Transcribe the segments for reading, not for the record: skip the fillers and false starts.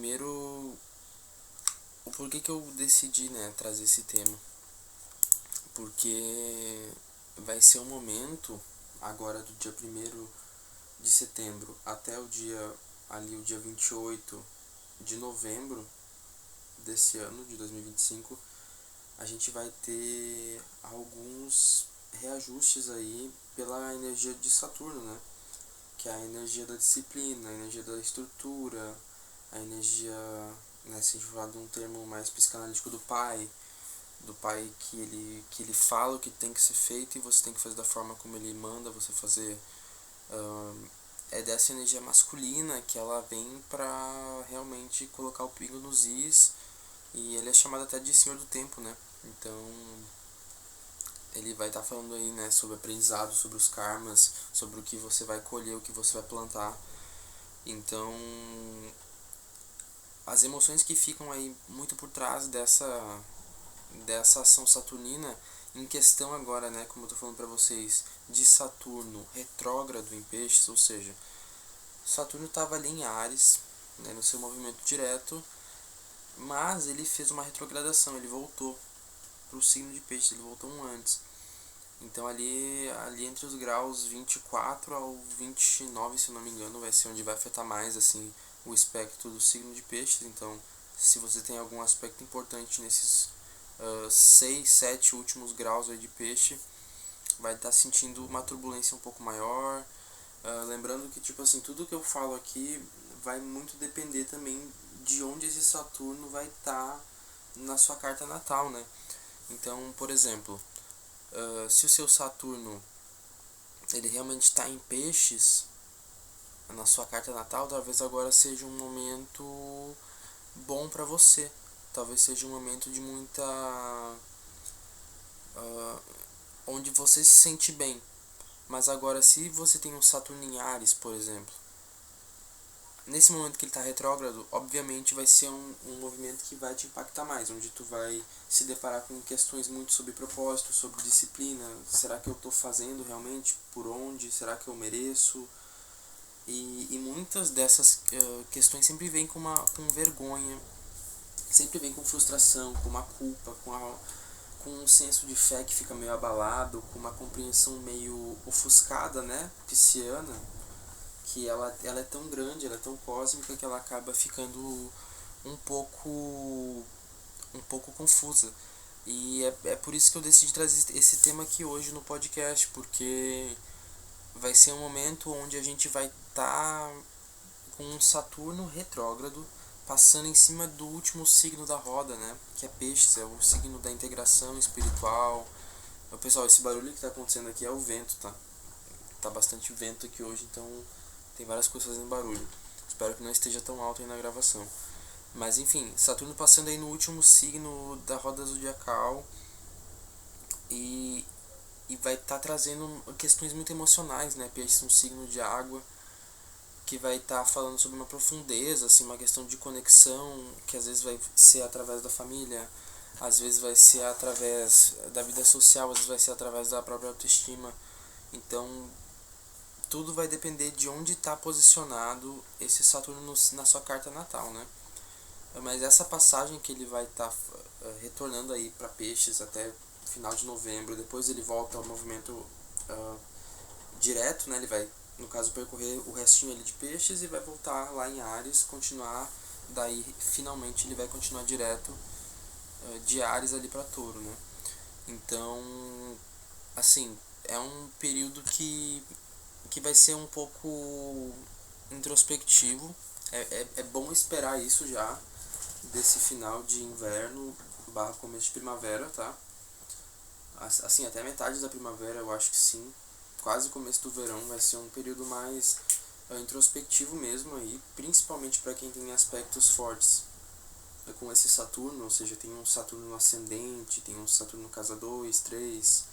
primeiro, o porquê que eu decidi, né, trazer esse tema? Porque vai ser um momento, agora do dia 1º de setembro até o dia 28 de novembro desse ano, de 2025, a gente vai ter alguns reajustes aí pela energia de Saturno, né? Que é a energia da disciplina, a energia da estrutura, a energia, né, se a gente falar de um termo mais psicanalítico, do pai que ele fala o que tem que ser feito e você tem que fazer da forma como ele manda você fazer. É dessa energia masculina que ela vem pra realmente colocar o pingo nos is, e ele é chamado até de Senhor do Tempo, né? Então ele vai estar falando aí, né, sobre aprendizado, sobre os karmas, sobre o que você vai colher, o que você vai plantar. Então, as emoções que ficam aí muito por trás dessa ação saturnina em questão agora, né, como eu tô falando para vocês, de Saturno retrógrado em Peixes, ou seja, Saturno estava ali em Áries, né, no seu movimento direto, mas ele fez uma retrogradação, ele voltou para o signo de Peixes, ele voltou um antes. Então ali entre os graus 24 ao 29, se eu não me engano, vai ser onde vai afetar mais assim o espectro do signo de Peixes. Então, se você tem algum aspecto importante nesses 6, 7 últimos graus aí de Peixe, vai estar sentindo uma turbulência um pouco maior. Lembrando que, tipo assim, tudo que eu falo aqui vai muito depender também de onde esse Saturno vai estar na sua carta natal, né? Então, por exemplo, se o seu Saturno ele realmente está em Peixes na sua carta natal, talvez agora seja um momento bom para você. Talvez seja um momento de muita onde você se sente bem. Mas agora, se você tem um Saturno em Áries, por exemplo, nesse momento que ele está retrógrado, obviamente vai ser um movimento que vai te impactar mais, onde tu vai se deparar com questões muito sobre propósito, sobre disciplina. Será que eu estou fazendo realmente? Por onde? Será que eu mereço? E muitas dessas questões sempre vêm com vergonha, sempre vêm com frustração, com uma culpa, com um senso de fé que fica meio abalado, com uma compreensão meio ofuscada, né, pisciana, que ela é tão grande, ela é tão cósmica que ela acaba ficando um pouco um pouco confusa. E é por isso que eu decidi trazer esse tema aqui hoje no podcast, porque vai ser um momento onde a gente vai estar com um Saturno retrógrado passando em cima do último signo da roda, né? Que é Peixes, é o signo da integração espiritual. Pessoal, esse barulho que está acontecendo aqui é o vento, tá? Tá bastante vento aqui hoje, então tem várias coisas fazendo barulho. Espero que não esteja tão alto aí na gravação. Mas enfim, Saturno passando aí no último signo da roda zodiacal e, e vai estar trazendo questões muito emocionais, né? Peixes é um signo de água que vai estar falando sobre uma profundeza, assim, uma questão de conexão, que às vezes vai ser através da família, às vezes vai ser através da vida social, às vezes vai ser através da própria autoestima. Então, tudo vai depender de onde está posicionado esse Saturno na sua carta natal, né? Mas essa passagem que ele vai estar retornando aí para Peixes até final de novembro, depois ele volta ao movimento direto, né? Ele vai, no caso, percorrer o restinho ali de Peixes e vai voltar lá em Áries, continuar, daí finalmente ele vai continuar direto de Áries ali para Touro, né? Então, assim, é um período que vai ser um pouco introspectivo. É bom esperar isso já desse final de inverno barra começo de primavera, tá? Assim, até metade da primavera eu acho que sim. Quase o começo do verão vai ser um período mais introspectivo mesmo aí, principalmente para quem tem aspectos fortes com esse Saturno, ou seja, tem um Saturno no ascendente, tem um Saturno no casa 2, 3,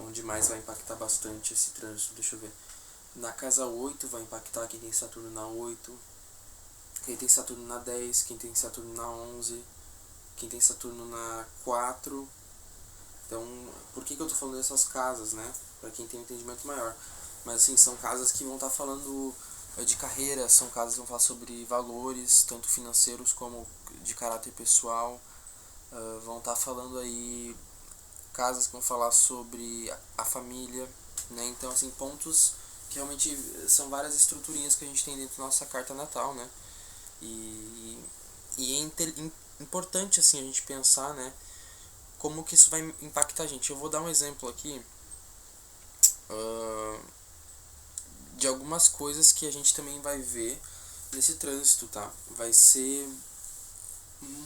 onde mais vai impactar bastante esse trânsito, deixa eu ver. Na casa 8 vai impactar quem tem Saturno na 8, quem tem Saturno na 10, quem tem Saturno na 11, quem tem Saturno na 4. Então, por que eu tô falando dessas casas, né? Para quem tem um entendimento maior. Mas assim, são casas que vão estar falando de carreira, são casas que vão falar sobre valores, tanto financeiros como de caráter pessoal. Vão estar falando aí casas que vão falar sobre a família, né? Então, assim, pontos que realmente são várias estruturinhas que a gente tem dentro da nossa carta natal, né? E, e é importante, assim, a gente pensar, né? Como que isso vai impactar a gente. Eu vou dar um exemplo aqui de algumas coisas que a gente também vai ver nesse trânsito, tá? Vai ser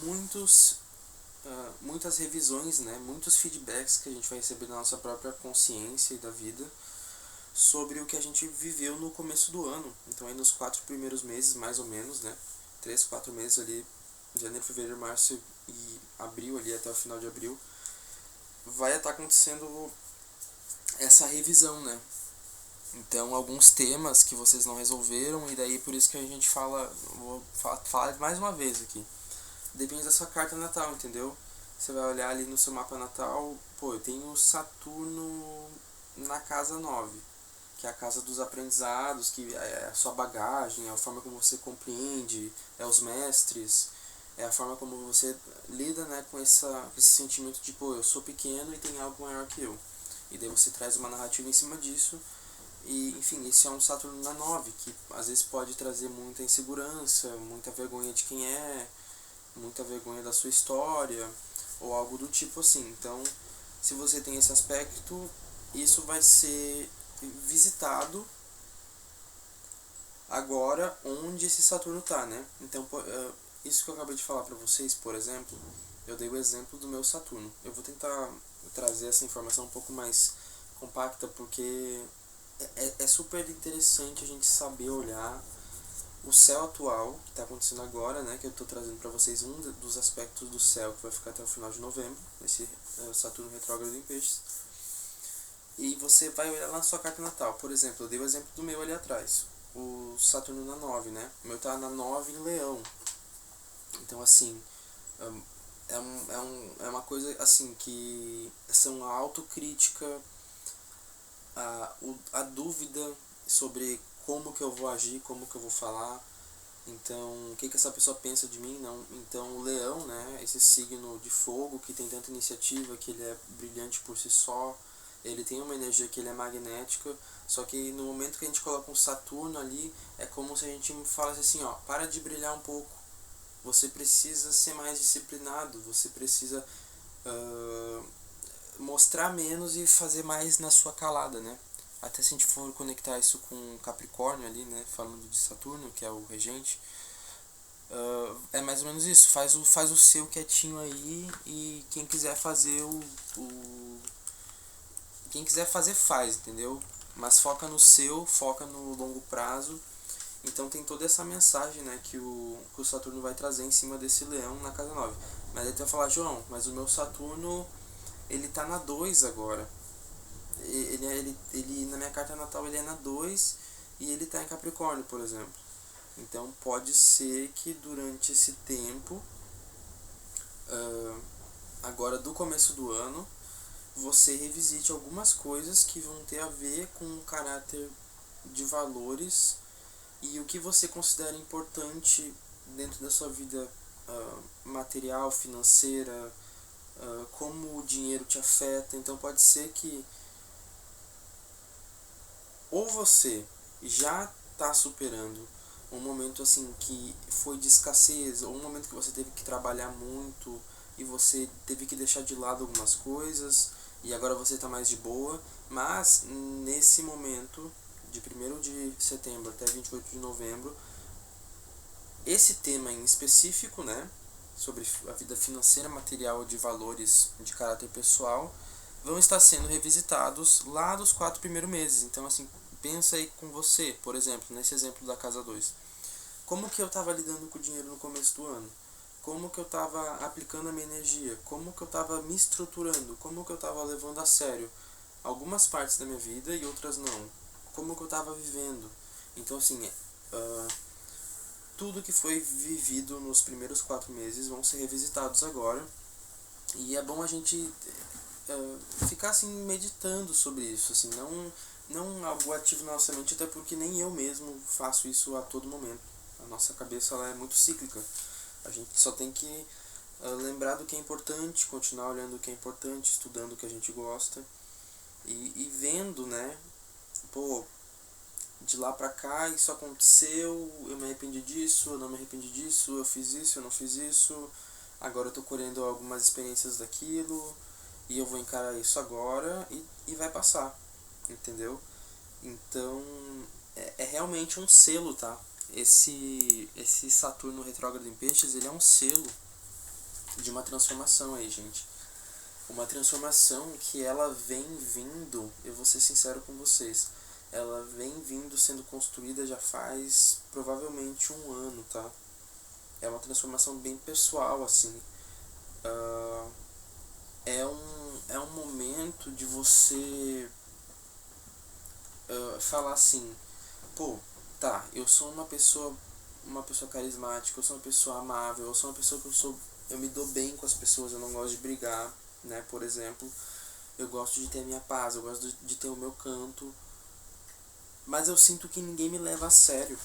muitas revisões, né? Muitos feedbacks que a gente vai receber da nossa própria consciência e da vida sobre o que a gente viveu no começo do ano. Então aí nos 4 primeiros meses, mais ou menos, né? 3, 4 meses ali, janeiro, fevereiro, março e abril, ali até o final de abril, vai estar acontecendo essa revisão, né? Então, alguns temas que vocês não resolveram, e daí por isso que a gente vou falar mais uma vez aqui. Depende da sua carta natal, entendeu? Você vai olhar ali no seu mapa natal, pô, eu tenho Saturno na casa 9, que é a casa dos aprendizados, que é a sua bagagem, é a forma como você compreende, é os mestres, é a forma como você lida, né, com esse sentimento de, pô, eu sou pequeno e tem algo maior que eu. E daí você traz uma narrativa em cima disso. E, enfim, esse é um Saturno na 9, que às vezes pode trazer muita insegurança, muita vergonha de quem é, muita vergonha da sua história, ou algo do tipo assim. Então, se você tem esse aspecto, isso vai ser visitado agora onde esse Saturno está, né? Então, isso que eu acabei de falar para vocês, por exemplo, eu dei o exemplo do meu Saturno. Eu vou tentar trazer essa informação um pouco mais compacta, porque é super interessante a gente saber olhar o céu atual, que está acontecendo agora, né? Que eu estou trazendo para vocês um dos aspectos do céu que vai ficar até o final de novembro, esse Saturno retrógrado em Peixes. E você vai olhar lá na sua carta natal. Por exemplo, eu dei o exemplo do meu ali atrás, o Saturno na 9, né? O meu tá na 9 em Leão. Então, assim, é uma coisa assim que são a autocrítica, a dúvida sobre como que eu vou agir, como que eu vou falar. Então, o que essa pessoa pensa de mim? Não. Então, o leão, né, esse signo de fogo que tem tanta iniciativa, que ele é brilhante por si só, ele tem uma energia que ele é magnética, só que no momento que a gente coloca um Saturno ali, é como se a gente falasse assim, ó, para de brilhar um pouco, você precisa ser mais disciplinado, você precisa mostrar menos e fazer mais na sua calada, né? Até se a gente for conectar isso com Capricórnio ali, né, falando de Saturno, que é o regente, é mais ou menos isso, faz o seu quietinho aí, e quem quiser fazer quem quiser fazer faz, entendeu? Mas foca no seu, foca no longo prazo. Então tem toda essa mensagem, né, que o Saturno vai trazer em cima desse leão na casa 9. Mas aí tu vai falar, João, mas o meu Saturno, ele tá na 2 agora. Ele na minha carta natal ele é na 2 e ele tá em Capricórnio, por exemplo. Então pode ser que durante esse tempo, agora do começo do ano, você revisite algumas coisas que vão ter a ver com o caráter de valores e o que você considera importante dentro da sua vida material, financeira, como o dinheiro te afeta. Então pode ser que ou você já está superando um momento assim que foi de escassez, ou um momento que você teve que trabalhar muito e você teve que deixar de lado algumas coisas e agora você está mais de boa, mas nesse momento de 1º de setembro até 28 de novembro, esse tema em específico, né, sobre a vida financeira, material, de valores de caráter pessoal, vão estar sendo revisitados lá dos 4 primeiros meses. Então, assim, pensa aí com você, por exemplo, nesse exemplo da casa 2. Como que eu estava lidando com o dinheiro no começo do ano? Como que eu estava aplicando a minha energia? Como que eu estava me estruturando? Como que eu estava levando a sério algumas partes da minha vida e outras não? Como que eu estava vivendo? Então, assim, tudo que foi vivido nos primeiros 4 meses vão ser revisitados agora. E é bom a gente ficar assim meditando sobre isso, assim, não algo ativo na nossa mente, até porque nem eu mesmo faço isso a todo momento. A nossa cabeça ela é muito cíclica. A gente só tem que lembrar do que é importante, continuar olhando o que é importante, estudando o que a gente gosta e vendo, né? Pô, de lá pra cá isso aconteceu, eu me arrependi disso, eu não me arrependi disso, eu fiz isso, eu não fiz isso, agora eu tô colhendo algumas experiências daquilo e eu vou encarar isso agora e vai passar, entendeu? Então é realmente um selo, tá? Esse Saturno retrógrado em Peixes, ele é um selo de uma transformação aí, gente. Uma transformação que ela vem vindo, eu vou ser sincero com vocês, ela vem vindo sendo construída já faz provavelmente um ano, tá? É uma transformação bem pessoal, assim. É um momento de você falar assim, pô, tá, eu sou uma pessoa carismática, eu sou uma pessoa amável, eu sou uma pessoa que eu me dou bem com as pessoas, eu não gosto de brigar, né, por exemplo, eu gosto de ter a minha paz, eu gosto de ter o meu canto, mas eu sinto que ninguém me leva a sério.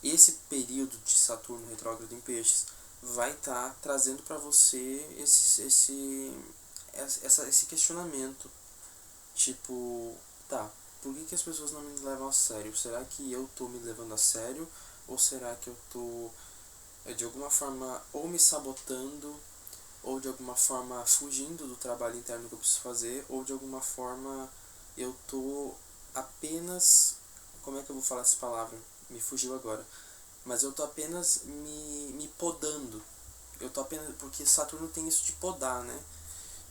Esse período de Saturno retrógrado em Peixes vai estar trazendo para você esse questionamento, tipo, tá, por que as pessoas não me levam a sério? Será que eu tô me levando a sério? Ou será que eu tô de alguma forma ou me sabotando, ou de alguma forma fugindo do trabalho interno que eu preciso fazer, ou de alguma forma eu tô apenas, como é que eu vou falar essa palavra? Me fugiu agora. Mas eu tô apenas me podando. Eu tô apenas, porque Saturno tem isso de podar, né?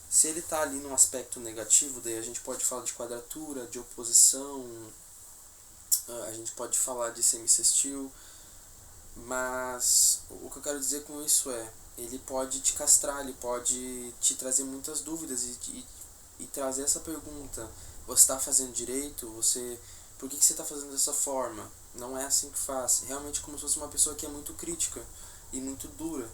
Se ele tá ali num aspecto negativo, daí a gente pode falar de quadratura, de oposição, a gente pode falar de semissextil, mas o que eu quero dizer com isso é, ele pode te castrar, ele pode te trazer muitas dúvidas e trazer essa pergunta, você está fazendo direito? Por que você está fazendo dessa forma? Não é assim que faz. Realmente como se fosse uma pessoa que é muito crítica e muito dura.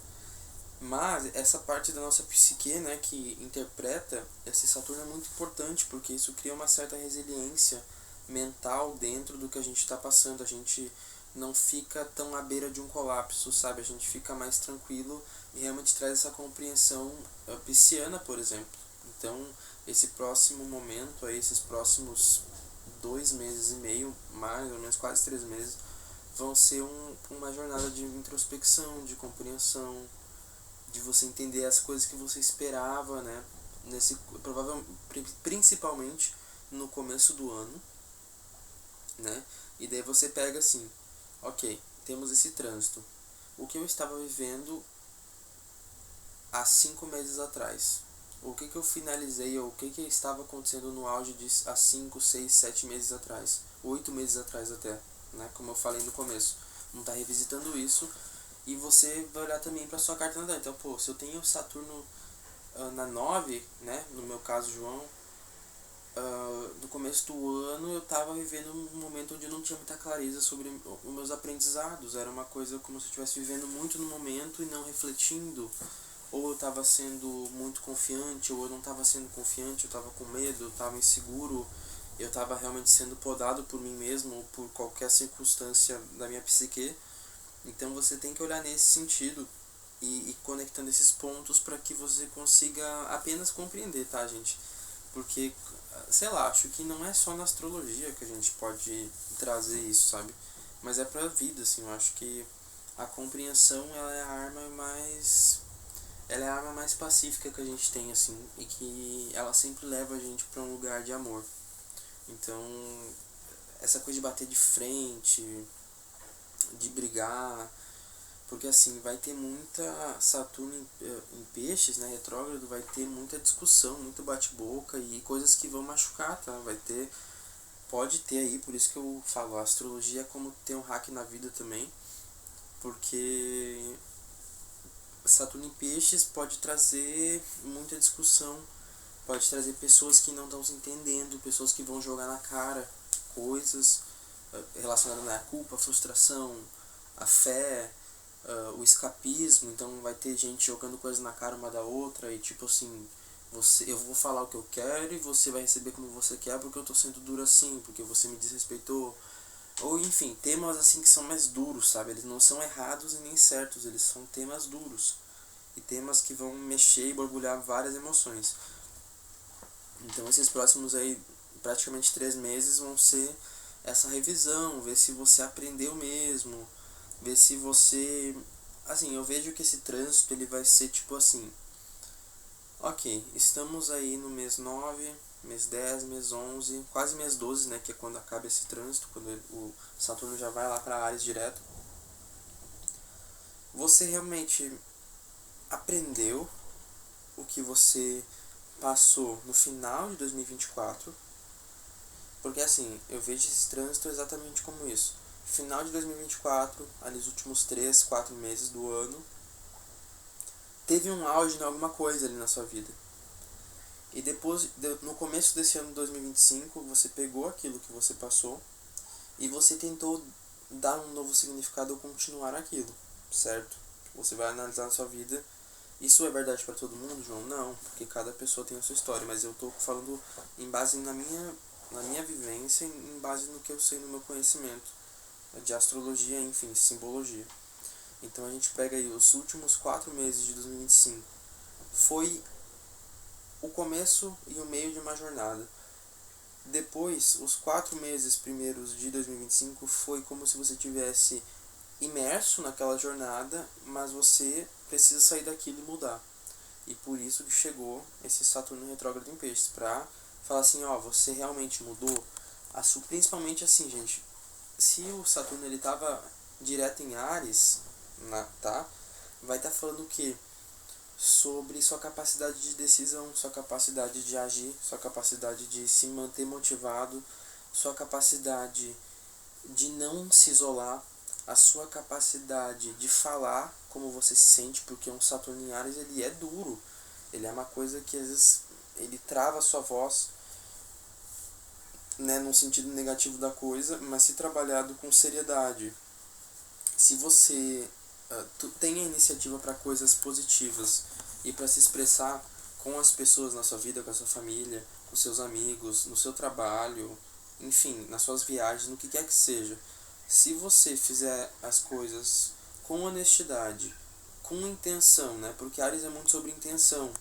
Mas essa parte da nossa psique, né, que interpreta esse Saturno é muito importante, porque isso cria uma certa resiliência mental dentro do que a gente está passando. A gente não fica tão à beira de um colapso, sabe? A gente fica mais tranquilo e realmente traz essa compreensão pisciana, por exemplo. Então, esse próximo momento, aí, esses próximos 2 meses e meio, mais ou menos quase 3 meses, vão ser uma jornada de introspecção, de compreensão, de você entender as coisas que você esperava, né? Principalmente no começo do ano, né? E daí você pega assim, ok, temos esse trânsito. O que eu estava vivendo há 5 meses atrás? O que eu finalizei, ou o que estava acontecendo no auge de há 5, 6, 7 meses atrás? 8 meses atrás até, né? Como eu falei no começo. Não tá revisitando isso. E você vai olhar também para sua carta natal. Então, pô, se eu tenho Saturno na 9, né? No meu caso, João, no começo do ano eu estava vivendo um momento onde eu não tinha muita clareza sobre os meus aprendizados. Era uma coisa como se eu estivesse vivendo muito no momento e não refletindo. Ou eu estava sendo muito confiante, ou eu não estava sendo confiante, eu estava com medo, eu estava inseguro, eu estava realmente sendo podado por mim mesmo ou por qualquer circunstância da minha psique. Então você tem que olhar nesse sentido e conectando esses pontos para que você consiga apenas compreender, tá, gente? Porque, sei lá, acho que não é só na astrologia que a gente pode trazer isso, sabe? Mas é pra vida, assim, eu acho que a compreensão ela é a arma mais pacífica que a gente tem, assim, e que ela sempre leva a gente para um lugar de amor. Então, essa coisa de bater de frente, de brigar, porque assim, vai ter muita Saturno em peixes, né, retrógrado, vai ter muita discussão, muito bate-boca e coisas que vão machucar, tá? Pode ter aí, por isso que eu falo, a astrologia é como ter um hack na vida também, porque Saturno em peixes pode trazer muita discussão, pode trazer pessoas que não estão se entendendo, pessoas que vão jogar na cara coisas relacionadas à culpa, à frustração, à fé, o escapismo. Então vai ter gente jogando coisas na cara uma da outra e tipo assim, eu vou falar o que eu quero e você vai receber como você quer porque eu tô sendo duro assim, porque você me desrespeitou. Ou enfim, temas assim que são mais duros, sabe? Eles não são errados e nem certos, eles são temas duros. E temas que vão mexer e borbulhar várias emoções. Então esses próximos aí, praticamente 3 meses, vão ser essa revisão, ver se você aprendeu mesmo, ver se você... Assim, eu vejo que esse trânsito ele vai ser tipo assim, ok, estamos aí no mês 9, mês 10, mês 11, quase mês 12, né, que é quando acaba esse trânsito, quando o Saturno já vai lá para Áries direto. Você realmente aprendeu o que você passou no final de 2024? Porque assim, eu vejo esse trânsito exatamente como isso. Final de 2024, ali os últimos 3, 4 meses do ano, teve um auge em alguma coisa ali na sua vida. E depois, no começo desse ano de 2025, você pegou aquilo que você passou e você tentou dar um novo significado ou continuar aquilo, certo? Você vai analisar na sua vida. Isso é verdade para todo mundo, João? Não, porque cada pessoa tem a sua história, mas eu estou falando em base na minha vivência, em base no que eu sei no meu conhecimento de astrologia, enfim, simbologia. Então a gente pega aí os últimos 4 meses de 2025. Foi o começo e o meio de uma jornada. Depois, os 4 meses primeiros de 2025 foi como se você tivesse imerso naquela jornada, mas você precisa sair daquilo e mudar. E por isso que chegou esse Saturno retrógrado em Peixes, pra falar assim, ó, você realmente mudou. Principalmente assim, gente, se o Saturno ele tava direto em Áries, tá? Vai estar falando o quê? Sobre sua capacidade de decisão, sua capacidade de agir, sua capacidade de se manter motivado, sua capacidade de não se isolar, a sua capacidade de falar como você se sente, porque um Saturno em Áries ele é duro, ele é uma coisa que às vezes ele trava a sua voz, né, no sentido negativo da coisa, mas se trabalhado com seriedade, se você tem a iniciativa para coisas positivas e para se expressar com as pessoas na sua vida, com a sua família, com seus amigos, no seu trabalho, enfim, nas suas viagens, no que quer que seja. Se você fizer as coisas com honestidade, com intenção, né? Porque Ares é muito sobre intenção.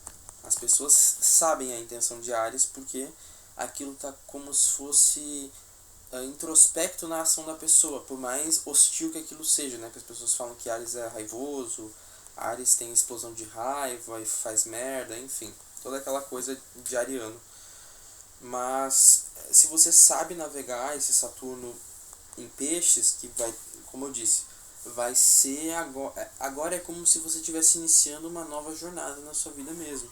As pessoas sabem a intenção de Ares porque aquilo tá como se fosse introspecto na ação da pessoa, por mais hostil que aquilo seja, né? Que as pessoas falam que Ares é raivoso, Ares tem explosão de raiva e faz merda, enfim, toda aquela coisa de ariano. Mas se você sabe navegar esse Saturno em peixes, que vai, como eu disse, vai ser agora é como se você estivesse iniciando uma nova jornada na sua vida mesmo.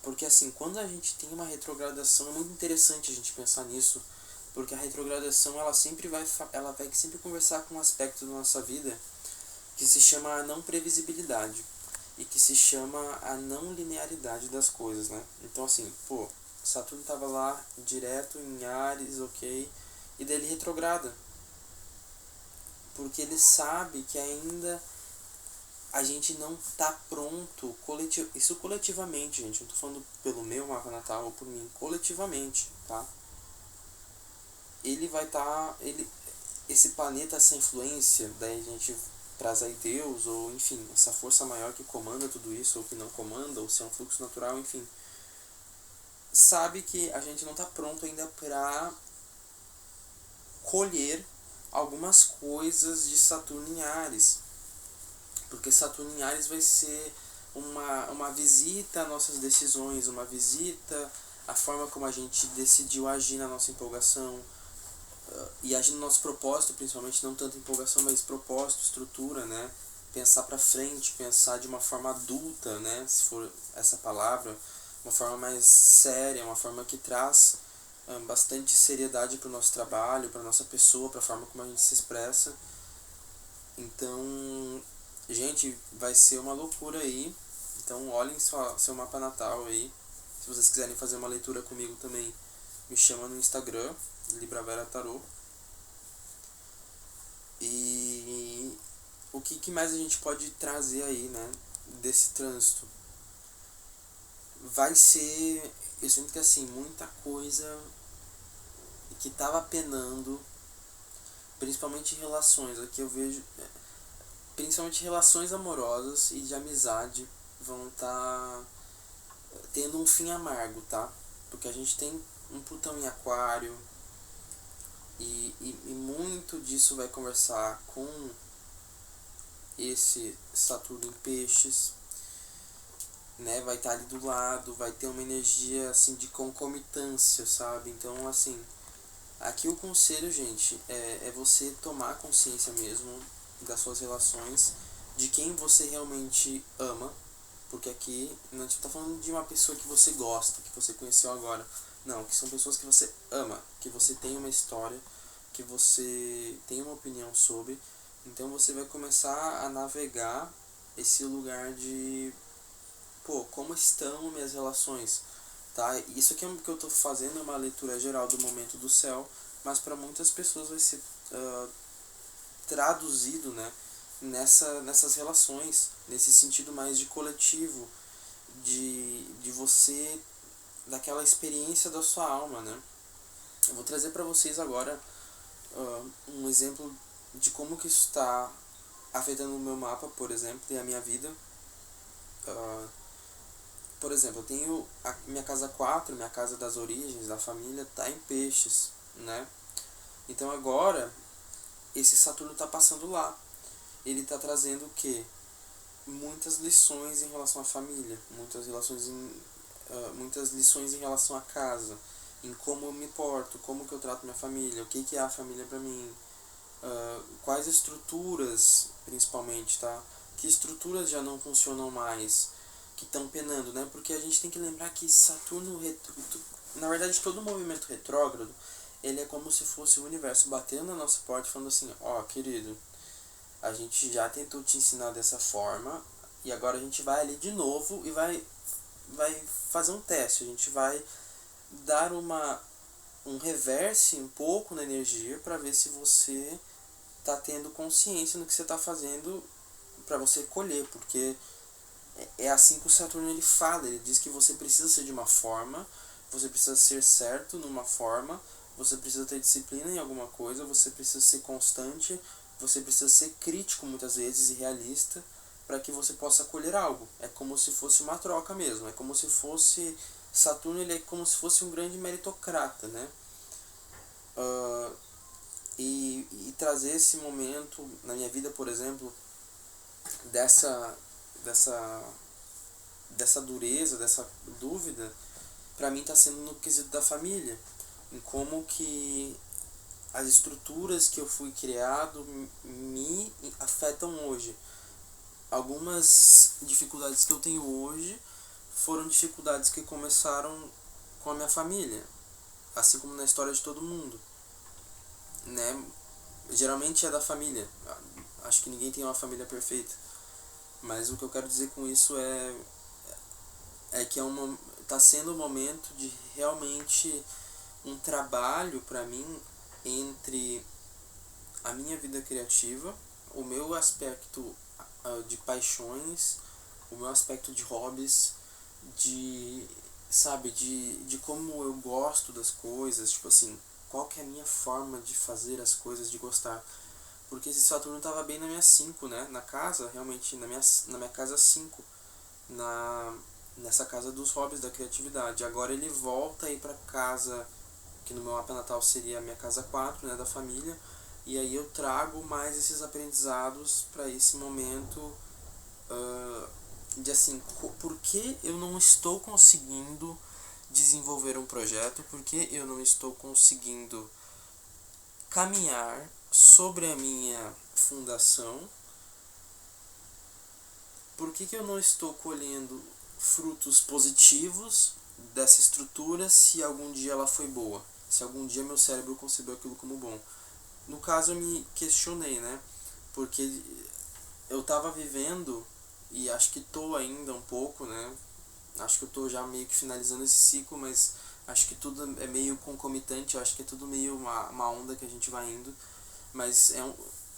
Porque assim, quando a gente tem uma retrogradação, é muito interessante a gente pensar nisso, porque a retrogradação ela vai sempre conversar com um aspecto da nossa vida que se chama a não previsibilidade e que se chama a não linearidade das coisas, né? Então assim, pô, Saturno tava lá direto em Áries, ok, e daí ele retrograda, porque ele sabe que ainda a gente não tá pronto, isso coletivamente, gente, não tô falando pelo meu mapa natal ou por mim, coletivamente, tá? Ele vai estar, esse planeta, essa influência, daí a gente traz aí Deus, ou enfim, essa força maior que comanda tudo isso, ou que não comanda, ou se é um fluxo natural, enfim, sabe que a gente não tá pronto ainda pra colher algumas coisas de Saturno em Áries, porque Saturno em Áries vai ser uma visita às nossas decisões, uma visita à forma como a gente decidiu agir na nossa empolgação, e agir no nosso propósito, principalmente, não tanto empolgação, mas propósito, estrutura, né? Pensar para frente, pensar de uma forma adulta, né? Se for essa palavra, uma forma mais séria, uma forma que traz bastante seriedade para o nosso trabalho, para nossa pessoa, para a forma como a gente se expressa. Então, gente, vai ser uma loucura aí. Então, olhem seu mapa natal aí. Se vocês quiserem fazer uma leitura comigo também, me chama no Instagram, Libravera Tarot. E o que mais a gente pode trazer aí, né, desse trânsito? vai ser, eu sinto que assim, muita coisa que tava penando, principalmente em relações, aqui eu vejo, principalmente relações amorosas e de amizade vão estar tendo um fim amargo, tá? Porque a gente tem um Plutão em Aquário e muito disso vai conversar com esse Saturno em Peixes, né? Vai estar ali do lado, vai ter uma energia assim de concomitância, sabe? Então, assim, aqui o conselho, gente, é você tomar consciência mesmo das suas relações, de quem você realmente ama, porque aqui não está falando de uma pessoa que você gosta, que você conheceu agora. Não, que são pessoas que você ama, que você tem uma história, que você tem uma opinião sobre. Então você vai começar a navegar esse lugar de, pô, como estão minhas relações, tá? Isso aqui é o que eu estou fazendo, é uma leitura geral do momento do céu, mas para muitas pessoas vai ser traduzido, né, nessas relações, nesse sentido mais de coletivo, de você, daquela experiência da sua alma, né? Eu vou trazer para vocês agora um exemplo de como que isso está afetando o meu mapa, por exemplo, e a minha vida. Por exemplo, eu tenho a minha casa 4, minha casa das origens, da família, tá em Peixes, né? Então agora, esse Saturno está passando lá. Ele está trazendo o quê? Muitas lições em relação à família, muitas lições em relação à casa, em como eu me porto, como que eu trato minha família, o que que é a família para mim, quais estruturas, principalmente, tá? Que estruturas já não funcionam mais, que estão penando, né? Porque a gente tem que lembrar que Saturno, na verdade, todo movimento retrógrado, ele é como se fosse o universo batendo na nossa porta e falando assim, ó, querido, a gente já tentou te ensinar dessa forma e agora a gente vai ali de novo e vai fazer um teste, a gente vai dar um reverse um pouco na energia para ver se você tá tendo consciência no que você tá fazendo para você colher, porque é assim que o Saturno ele fala, ele diz que você precisa ser de uma forma, você precisa ser certo numa forma, você precisa ter disciplina em alguma coisa, você precisa ser constante, você precisa ser crítico muitas vezes e realista para que você possa colher algo. É como se fosse uma troca mesmo, é como se fosse Saturno, ele é como se fosse um grande meritocrata, né? E trazer esse momento na minha vida, por exemplo, dessa dessa dessa dureza, dessa dúvida, para mim está sendo no quesito da família, em como que as estruturas que eu fui criado me afetam hoje. Algumas dificuldades que eu tenho hoje foram dificuldades que começaram com a minha família, assim como na história de todo mundo, né? Geralmente é da família. Acho que ninguém tem uma família perfeita, mas o que eu quero dizer com isso é que tá sendo o momento de realmente um trabalho para mim entre a minha vida criativa, o meu aspecto de paixões, o meu aspecto de hobbies, de, sabe, de como eu gosto das coisas, tipo assim, qual que é a minha forma de fazer as coisas, de gostar. Porque esse Saturno tava bem na minha 5, né? Na casa, realmente, na minha casa 5, nessa casa dos hobbies, da criatividade. Agora ele volta aí pra casa, que no meu mapa natal seria a minha casa 4, né, da família, e aí eu trago mais esses aprendizados para esse momento de assim, por que eu não estou conseguindo desenvolver um projeto, por que eu não estou conseguindo caminhar sobre a minha fundação, por que eu não estou colhendo frutos positivos dessa estrutura se algum dia ela foi boa, se algum dia meu cérebro concebeu aquilo como bom. No caso eu me questionei, né? Porque eu tava vivendo, e acho que tô ainda um pouco, né? Acho que eu tô já meio que finalizando esse ciclo, mas acho que tudo é meio concomitante, eu acho que é tudo meio uma onda que a gente vai indo, mas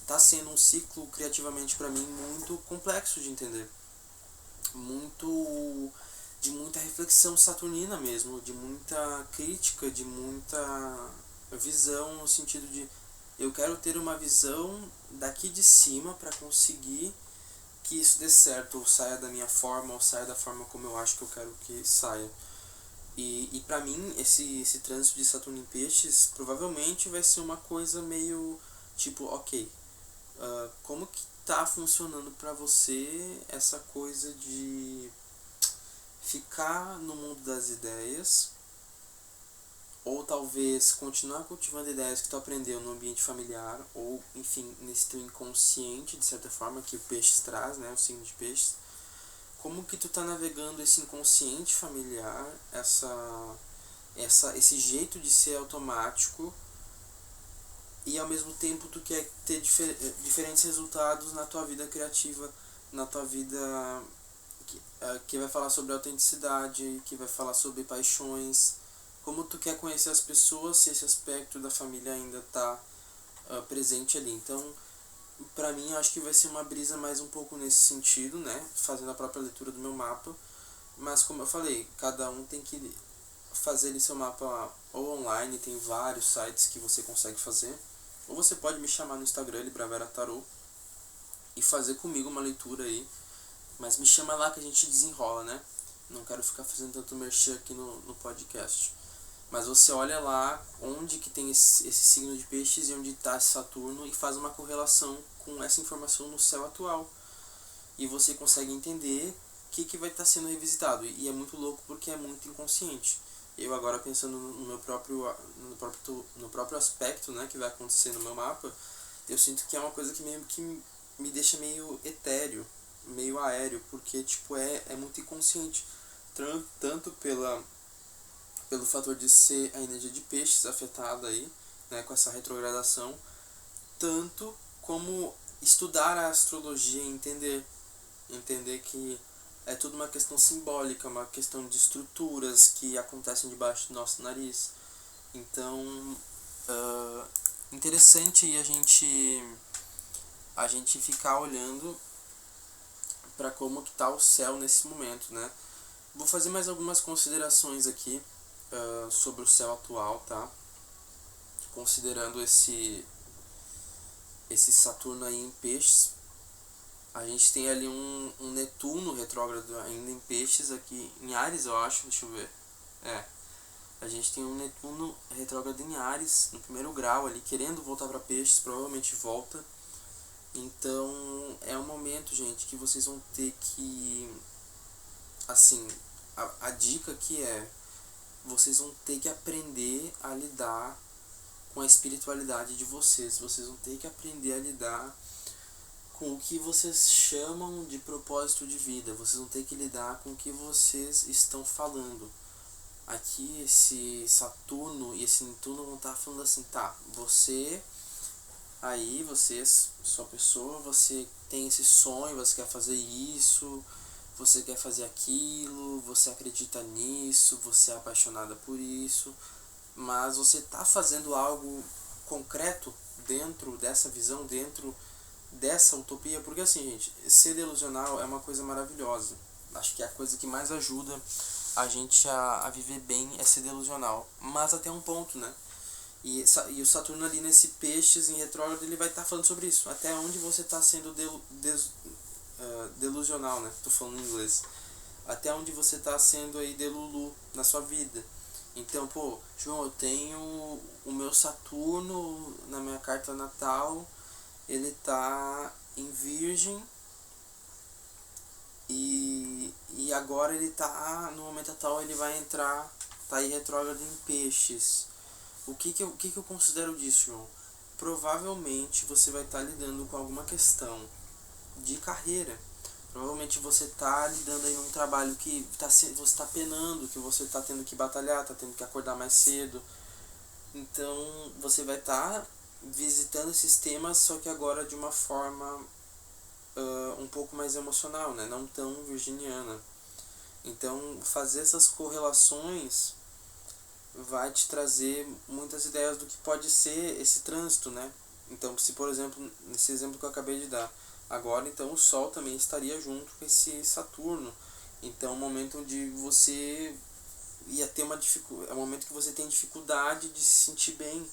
tá sendo um ciclo criativamente para mim muito complexo de entender, muito de muita reflexão saturnina mesmo, de muita crítica, de muita visão, no sentido de eu quero ter uma visão daqui de cima para conseguir que isso dê certo, ou saia da minha forma, ou saia da forma como eu acho que eu quero que saia. E pra mim, esse trânsito de Saturno em Peixes provavelmente vai ser uma coisa meio tipo, ok, como que tá funcionando pra você essa coisa de ficar no mundo das ideias, ou talvez continuar cultivando ideias que tu aprendeu no ambiente familiar, ou enfim, nesse teu inconsciente, de certa forma, que o Peixes traz, né, o signo de Peixes. Como que tu tá navegando esse inconsciente familiar, esse jeito de ser automático, e ao mesmo tempo tu quer ter diferentes resultados na tua vida criativa, na tua vida que vai falar sobre autenticidade, que vai falar sobre paixões, como tu quer conhecer as pessoas se esse aspecto da família ainda tá presente ali. Então, pra mim, eu acho que vai ser uma brisa mais um pouco nesse sentido, né, fazendo a própria leitura do meu mapa, mas como eu falei, cada um tem que fazer ali seu mapa ou online, tem vários sites que você consegue fazer, ou você pode me chamar no Instagram, Libravera Tarot, e fazer comigo uma leitura aí, mas me chama lá que a gente desenrola, né? Não quero ficar fazendo tanto merchan aqui no podcast. Mas você olha lá onde que tem esse signo de Peixes e onde está Saturno e faz uma correlação com essa informação no céu atual. E você consegue entender o que vai estar sendo revisitado. E é muito louco porque é muito inconsciente. Eu agora pensando no próprio aspecto, né, que vai acontecer no meu mapa, eu sinto que é uma coisa que meio que me deixa meio etéreo, meio aéreo, porque tipo é muito inconsciente, tanto pelo fator de ser a energia de Peixes afetada aí, né, com essa retrogradação, tanto como estudar a astrologia e entender que é tudo uma questão simbólica, uma questão de estruturas que acontecem debaixo do nosso nariz. Então, interessante aí a gente ficar olhando para como que tá o céu nesse momento, né? Vou fazer mais algumas considerações aqui sobre o céu atual, tá? Considerando esse Saturno aí em Peixes. A gente tem ali um Netuno retrógrado ainda em Peixes aqui, em Áries eu acho, deixa eu ver. A gente tem um Netuno retrógrado em Áries, no primeiro grau ali, querendo voltar para Peixes, provavelmente volta. Então é um momento, gente, que vocês vão ter que, assim, a dica aqui é, vocês vão ter que aprender a lidar com a espiritualidade de vocês. Vocês vão ter que aprender a lidar com o que vocês chamam de propósito de vida. Vocês vão ter que lidar com o que vocês estão falando. Aqui esse Saturno e esse Netuno vão estar falando assim, tá, você, sua pessoa, você tem esse sonho, você quer fazer isso, você quer fazer aquilo, você acredita nisso, você é apaixonada por isso, mas você está fazendo algo concreto dentro dessa visão, dentro dessa utopia, porque assim, gente, ser delusional é uma coisa maravilhosa. Acho que é a coisa que mais ajuda a gente a viver bem é ser delusional, mas até um ponto, né? E o Saturno ali nesse Peixes em retrógrado, ele vai estar falando sobre isso, até onde você está sendo delusional, né? Tô falando em inglês. Até onde você está sendo aí delulu na sua vida. Então, pô, João, eu tenho o meu Saturno na minha carta natal, ele tá em Virgem e agora ele tá, no momento atual ele vai entrar, tá aí retrógrado em Peixes. O que eu considero disso, João? Provavelmente você vai estar lidando com alguma questão de carreira. Provavelmente você está lidando aí num trabalho que você está penando, que você está tendo que batalhar, está tendo que acordar mais cedo. Então você vai estar visitando esses temas, só que agora de uma forma um pouco mais emocional, né? Não tão virginiana. Então fazer essas correlações vai te trazer muitas ideias do que pode ser esse trânsito, né? Então, se por exemplo, nesse exemplo que eu acabei de dar, agora então o Sol também estaria junto com esse Saturno. Então é um momento onde você ia ter uma dificuldade, é um momento que você tem dificuldade de se sentir bem,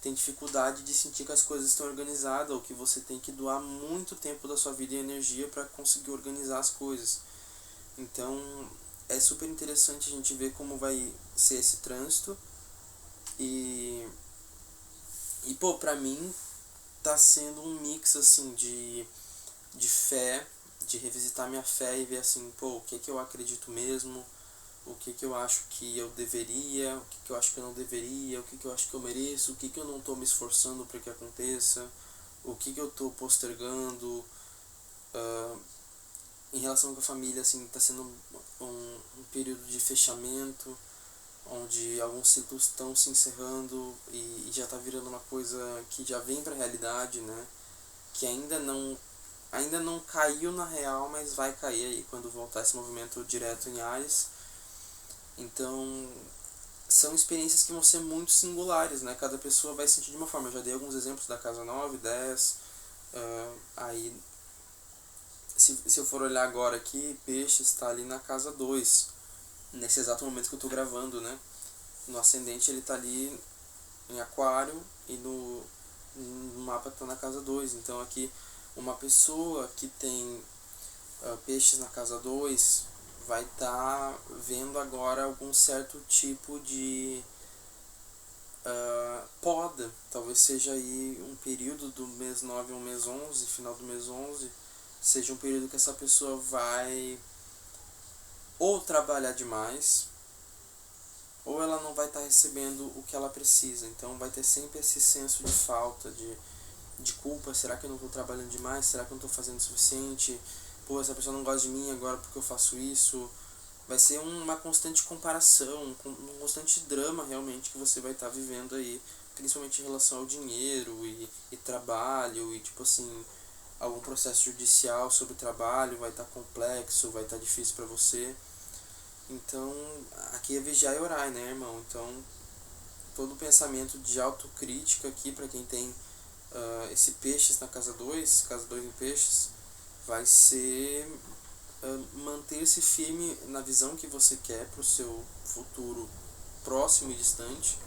tem dificuldade de sentir que as coisas estão organizadas, ou que você tem que doar muito tempo da sua vida e energia para conseguir organizar as coisas. Então é super interessante a gente ver como vai ser esse trânsito e pô, pra mim tá sendo um mix assim de fé, de revisitar minha fé e ver assim, pô, o que que eu acredito mesmo, o que que eu acho que eu deveria, o que que eu acho que eu não deveria, o que que eu acho que eu mereço, o que que eu não tô me esforçando para que aconteça, o que que eu tô postergando. Uh, Em relação com a família, assim, tá sendo um período de fechamento, onde alguns ciclos estão se encerrando e já tá virando uma coisa que já vem pra realidade, né? Que ainda não caiu na real, mas vai cair aí quando voltar esse movimento direto em Ares. Então, são experiências que vão ser muito singulares, né? Cada pessoa vai sentir de uma forma. Eu já dei alguns exemplos da casa 9 10 aí, se eu for olhar agora aqui, Peixe está ali na casa 2 nesse exato momento que eu estou gravando, né? No ascendente ele está ali em Aquário e no mapa está na casa 2. Então aqui, uma pessoa que tem peixes na casa 2 vai estar vendo agora algum certo tipo de poda. Talvez seja aí um período do mês 9 ao mês 11, final do mês 11, seja um período que essa pessoa vai ou trabalhar demais, ou ela não vai estar recebendo o que ela precisa. Então vai ter sempre esse senso de falta, de culpa. Será que eu não estou trabalhando demais? Será que eu não estou fazendo o suficiente? Pô, essa pessoa não gosta de mim agora porque eu faço isso. Vai ser uma constante comparação, um constante drama realmente que você vai estar vivendo aí, principalmente em relação ao dinheiro e trabalho e tipo assim, algum processo judicial sobre o trabalho vai estar complexo, vai estar difícil para você. Então, aqui é vigiar e orar, né, irmão? Então, todo o pensamento de autocrítica aqui para quem tem esse peixes na casa 2 em peixes, vai ser manter-se firme na visão que você quer para o seu futuro próximo e distante,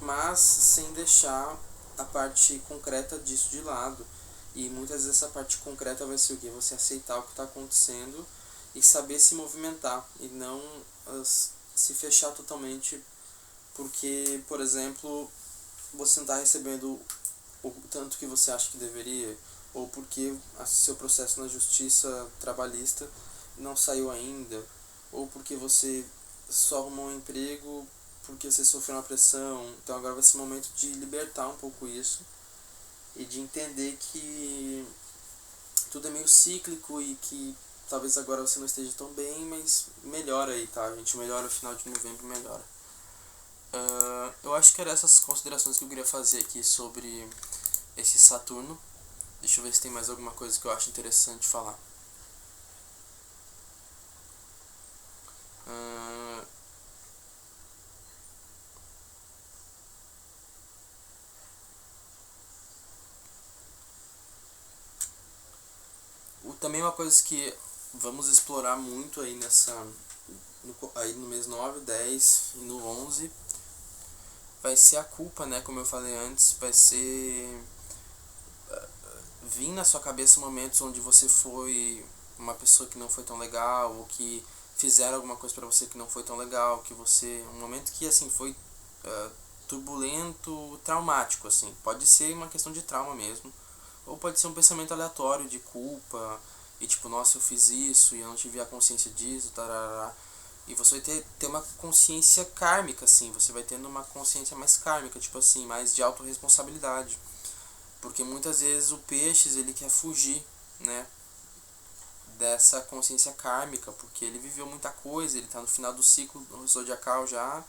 mas sem deixar a parte concreta disso de lado. E muitas vezes essa parte concreta vai ser o quê? Você aceitar o que está acontecendo e saber se movimentar e não se fechar totalmente porque, por exemplo, você não está recebendo o tanto que você acha que deveria, ou porque seu processo na justiça trabalhista não saiu ainda, ou porque você só arrumou um emprego porque você sofreu uma pressão. Então agora vai ser o momento de libertar um pouco isso e de entender que tudo é meio cíclico e que talvez agora você não esteja tão bem, mas melhora aí, tá? A gente melhora, no final de novembro melhora. Eu acho que eram essas considerações que eu queria fazer aqui sobre esse Saturno. Deixa eu ver se tem mais alguma coisa que eu acho interessante falar. Também uma coisa que vamos explorar muito aí aí no mês 9, 10 e no 11 vai ser a culpa, né? Como eu falei antes, vai ser vir na sua cabeça momentos onde você foi uma pessoa que não foi tão legal, ou que fizeram alguma coisa pra você que não foi tão legal, que você um momento que assim foi turbulento, traumático, assim. Pode ser uma questão de trauma mesmo, ou pode ser um pensamento aleatório de culpa e tipo, nossa, eu fiz isso e eu não tive a consciência disso, tarará. E você vai ter uma consciência kármica, assim, você vai tendo uma consciência mais kármica, tipo assim, mais de autorresponsabilidade. Porque muitas vezes o peixes, ele quer fugir, né, dessa consciência kármica, porque ele viveu muita coisa, ele está no final do ciclo zodiacal já.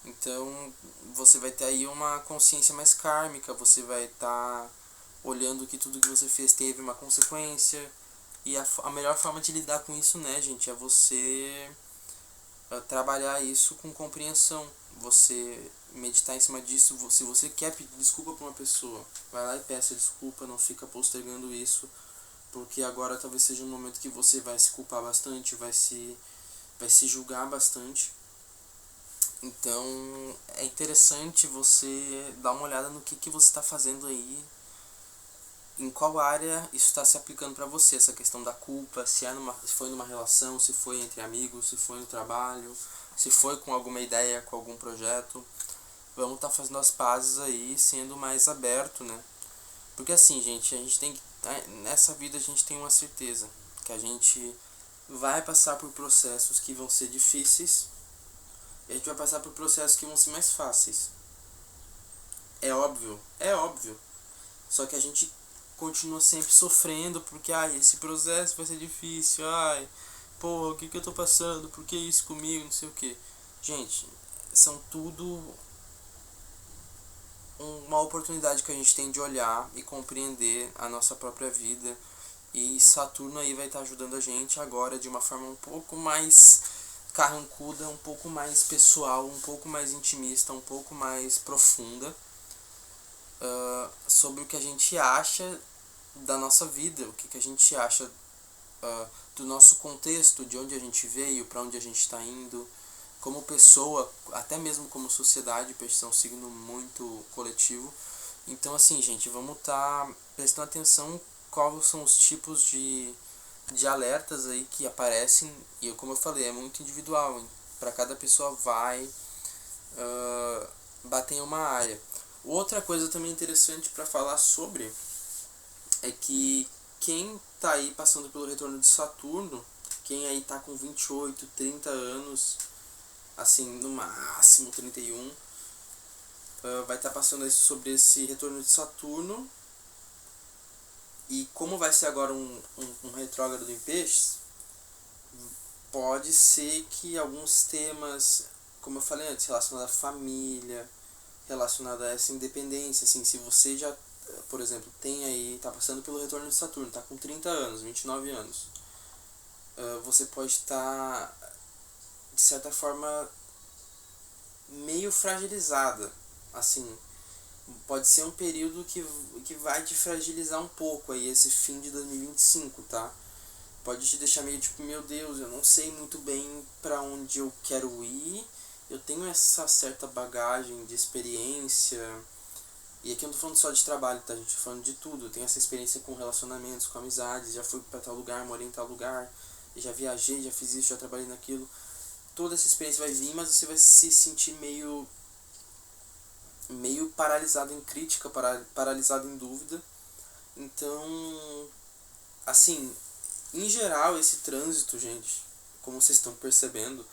Então você vai ter aí uma consciência mais kármica, você vai estar olhando que tudo que você fez teve uma consequência. E a melhor forma de lidar com isso, né, gente, é você trabalhar isso com compreensão. Você meditar em cima disso. Se você quer pedir desculpa para uma pessoa, vai lá e peça desculpa, não fica postergando isso, porque agora talvez seja um momento que você vai se culpar bastante, vai se julgar bastante. Então é interessante você dar uma olhada no que você está fazendo aí, em qual área isso está se aplicando para você, essa questão da culpa, se foi numa relação, se foi entre amigos, se foi no trabalho, se foi com alguma ideia, com algum projeto. Vamos estar fazendo as pazes aí, sendo mais aberto, né? Porque assim, gente, a gente tem que, nessa vida a gente tem uma certeza, que a gente vai passar por processos que vão ser difíceis, e a gente vai passar por processos que vão ser mais fáceis. É óbvio, é óbvio. Só que a gente continua sempre sofrendo porque, esse processo vai ser difícil, pô, o que eu tô passando, por que isso comigo, não sei o que. Gente, são tudo uma oportunidade que a gente tem de olhar e compreender a nossa própria vida. E Saturno aí vai estar ajudando a gente agora de uma forma um pouco mais carrancuda, um pouco mais pessoal, um pouco mais intimista, um pouco mais profunda, sobre o que a gente acha da nossa vida, o que a gente acha do nosso contexto, de onde a gente veio, para onde a gente está indo, como pessoa, até mesmo como sociedade, porque é um signo muito coletivo. Então assim, gente, vamos estar prestando atenção quais são os tipos de alertas aí que aparecem, e como eu falei, é muito individual, para cada pessoa vai bater em uma área. Outra coisa também interessante para falar sobre é que quem tá aí passando pelo retorno de Saturno, quem aí tá com 28, 30 anos, assim, no máximo 31, vai estar passando sobre esse retorno de Saturno. E como vai ser agora um retrógrado em Peixes, pode ser que alguns temas, como eu falei antes, relacionados à família, relacionado a essa independência, assim, se você já, por exemplo, tem aí, tá passando pelo retorno de Saturno, tá com 30 anos, 29 anos, você pode estar, de certa forma, meio fragilizada, assim, pode ser um período que vai te fragilizar um pouco aí, esse fim de 2025, tá? Pode te deixar meio tipo, meu Deus, eu não sei muito bem pra onde eu quero ir, eu tenho essa certa bagagem de experiência, e aqui eu não tô falando só de trabalho, tá, gente? Tô falando de tudo. Eu tenho essa experiência com relacionamentos, com amizades, já fui pra tal lugar, morei em tal lugar, já viajei, já fiz isso, já trabalhei naquilo. Toda essa experiência vai vir, mas você vai se sentir meio paralisado em crítica, paralisado em dúvida. Então, assim, em geral, esse trânsito, gente, como vocês estão percebendo,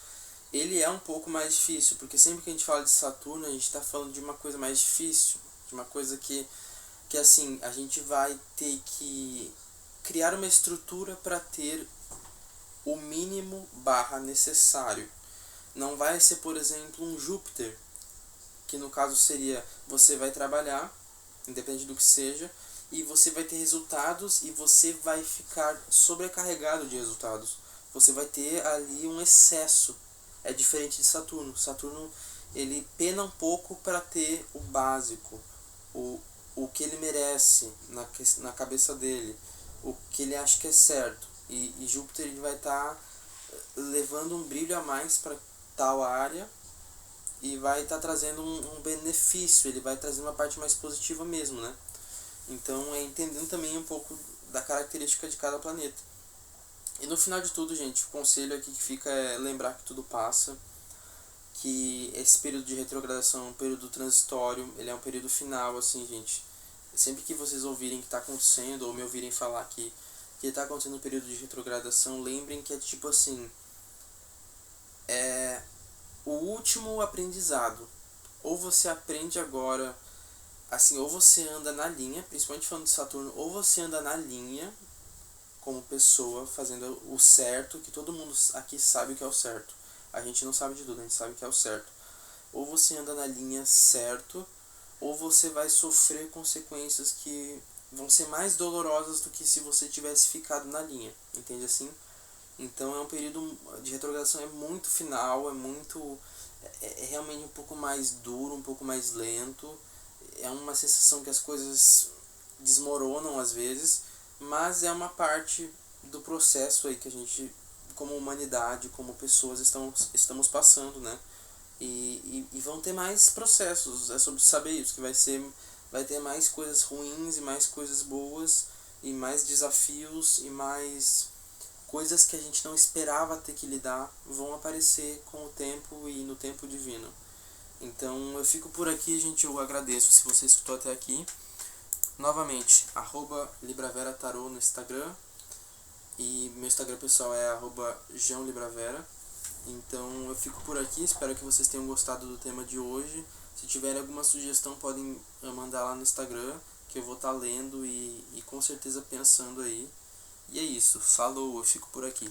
ele é um pouco mais difícil, porque sempre que a gente fala de Saturno, a gente está falando de uma coisa mais difícil, de uma coisa que assim, a gente vai ter que criar uma estrutura para ter o mínimo barra necessário. Não vai ser, por exemplo, um Júpiter, que no caso seria, você vai trabalhar, independente do que seja, e você vai ter resultados e você vai ficar sobrecarregado de resultados. Você vai ter ali um excesso. É diferente de Saturno. Saturno, ele pena um pouco para ter o básico, o que ele merece na cabeça dele, o que ele acha que é certo. E Júpiter, ele vai estar levando um brilho a mais para tal área e vai estar trazendo um benefício, ele vai trazer uma parte mais positiva mesmo, né? Então é entendendo também um pouco da característica de cada planeta. E no final de tudo, gente, o conselho aqui que fica é lembrar que tudo passa, que esse período de retrogradação é um período transitório, ele é um período final, assim, gente. Sempre que vocês ouvirem que está acontecendo, ou me ouvirem falar que está acontecendo um período de retrogradação, lembrem que é tipo assim, é o último aprendizado. Ou você aprende agora, assim, ou você anda na linha, principalmente falando de Saturno, ou você anda na linha como pessoa, fazendo o certo, que todo mundo aqui sabe que é o certo. A gente não sabe de tudo, a gente sabe que é o certo. Ou você anda na linha certo, ou você vai sofrer consequências que vão ser mais dolorosas do que se você tivesse ficado na linha, entende assim? Então é um período de retrogradação, é muito final, é realmente um pouco mais duro, um pouco mais lento, é uma sensação que as coisas desmoronam às vezes, mas é uma parte do processo aí que a gente, como humanidade, como pessoas, estamos passando, né? E vão ter mais processos, é sobre saber isso, que vai ter mais coisas ruins e mais coisas boas, e mais desafios e mais coisas que a gente não esperava ter que lidar vão aparecer com o tempo e no tempo divino. Então eu fico por aqui, gente. Eu agradeço se você escutou até aqui. Novamente, @libraveratarô no Instagram. E meu Instagram pessoal é @joãolibravera. Então eu fico por aqui, espero que vocês tenham gostado do tema de hoje. Se tiverem alguma sugestão, podem mandar lá no Instagram, que eu vou estar lendo e com certeza pensando aí. E é isso, falou, eu fico por aqui.